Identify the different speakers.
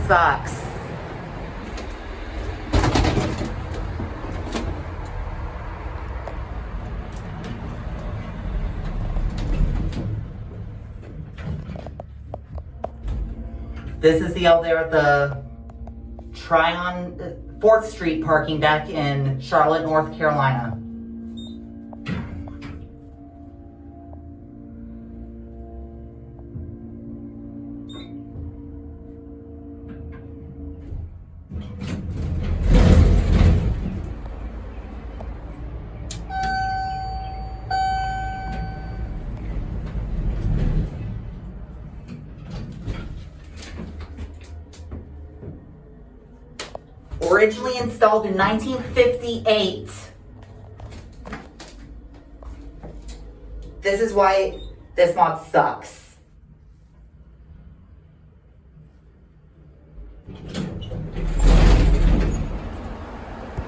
Speaker 1: sucks. This is the out there at the Tryon 4th Street parking deck in Charlotte, North Carolina. Originally installed in 1958. This is why this mod sucks.